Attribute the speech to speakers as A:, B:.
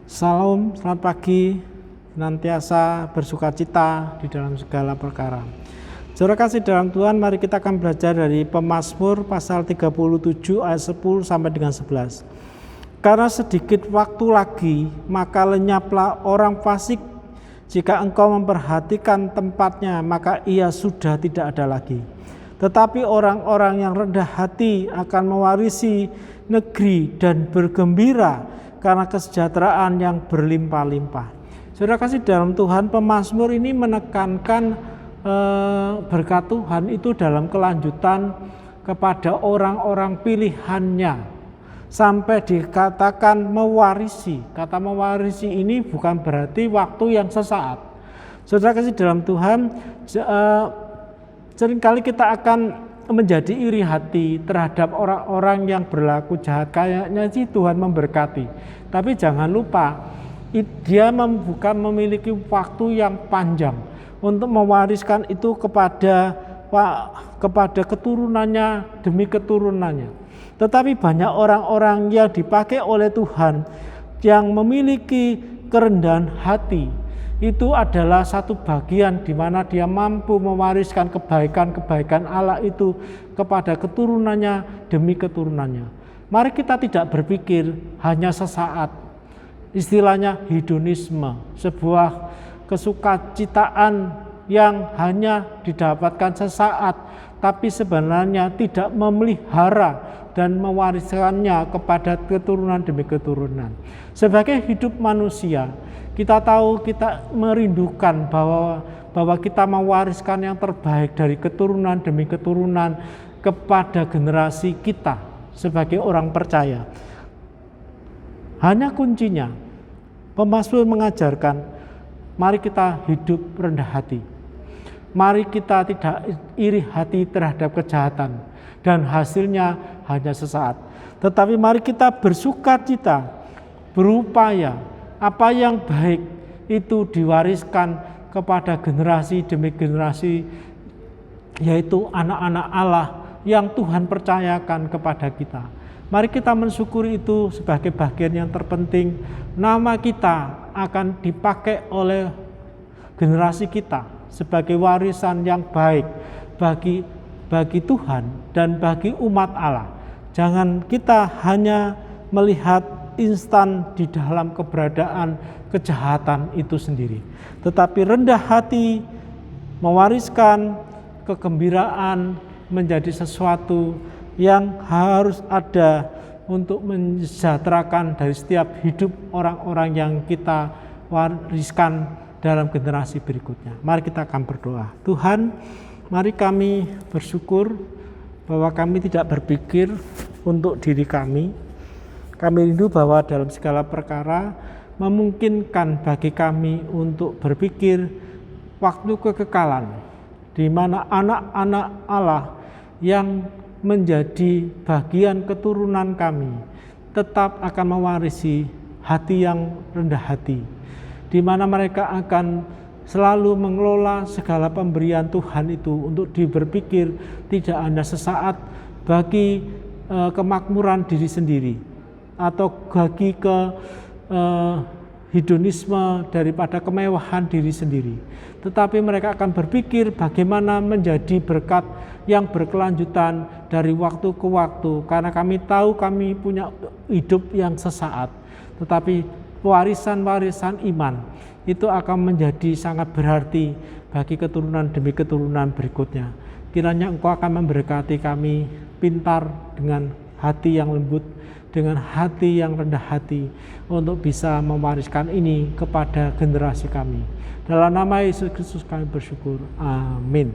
A: Salam, selamat pagi, senantiasa bersukacita di dalam segala perkara. Saudara kasih dalam Tuhan, mari kita akan belajar dari Pemazmur pasal 37 ayat 10 sampai dengan 11. Karena sedikit waktu lagi, maka lenyaplah orang fasik. Jika engkau memperhatikan tempatnya, maka ia sudah tidak ada lagi. Tetapi orang-orang yang rendah hati akan mewarisi negeri dan bergembira karena kesejahteraan yang berlimpah-limpah. Saudara kasih dalam Tuhan, pemazmur ini menekankan berkat Tuhan itu dalam kelanjutan kepada orang-orang pilihannya, sampai dikatakan mewarisi. Kata mewarisi ini bukan berarti waktu yang sesaat. Saudara kasih dalam Tuhan, seringkali kita akan menjadi iri hati terhadap orang-orang yang berlaku jahat. Kayaknya sih Tuhan memberkati, tapi jangan lupa dia bukan memiliki waktu yang panjang untuk mewariskan itu kepada keturunannya demi keturunannya. Tetapi banyak orang-orang yang dipakai oleh Tuhan yang memiliki kerendahan hati, itu adalah satu bagian di mana dia mampu mewariskan kebaikan-kebaikan Allah itu kepada keturunannya demi keturunannya. Mari kita tidak berpikir hanya sesaat. Istilahnya hedonisme, sebuah kesukacitaan yang hanya didapatkan sesaat, tapi sebenarnya tidak memelihara dan mewariskannya kepada keturunan demi keturunan. Sebagai hidup manusia, kita tahu kita merindukan bahwa kita mewariskan yang terbaik dari keturunan demi keturunan kepada generasi kita sebagai orang percaya. Hanya kuncinya, pemazmur mengajarkan, mari kita hidup rendah hati. Mari kita tidak iri hati terhadap kejahatan dan hasilnya hanya sesaat. Tetapi mari kita bersukacita, berupaya apa yang baik itu diwariskan kepada generasi demi generasi, yaitu anak-anak Allah yang Tuhan percayakan kepada kita. Mari kita mensyukuri itu sebagai bagian yang terpenting. Nama kita akan dipakai oleh generasi kita sebagai warisan yang baik bagi Tuhan dan bagi umat Allah. Jangan kita hanya melihat instan di dalam keberadaan kejahatan itu sendiri, tetapi rendah hati mewariskan kegembiraan menjadi sesuatu yang harus ada untuk mensejahterakan dari setiap hidup orang-orang yang kita wariskan dalam generasi berikutnya. Mari kita akan berdoa. Tuhan, mari kami bersyukur bahwa kami tidak berpikir untuk diri kami. Kami rindu bahwa dalam segala perkara memungkinkan bagi kami untuk berpikir waktu kekekalan, di mana anak-anak Allah yang menjadi bagian keturunan kami tetap akan mewarisi hati yang rendah hati, di mana mereka akan selalu mengelola segala pemberian Tuhan itu untuk berpikir tidak hanya sesaat bagi kemakmuran diri sendiri atau bagi hedonisme daripada kemewahan diri sendiri, tetapi mereka akan berpikir bagaimana menjadi berkat yang berkelanjutan dari waktu ke waktu, karena kami tahu kami punya hidup yang sesaat, tetapi warisan-warisan iman itu akan menjadi sangat berarti bagi keturunan demi keturunan berikutnya. Kiranya Engkau akan memberkati kami pintar dengan hati yang lembut, dengan hati yang rendah hati, untuk bisa mewariskan ini kepada generasi kami. Dalam nama Yesus Kristus kami bersyukur. Amin.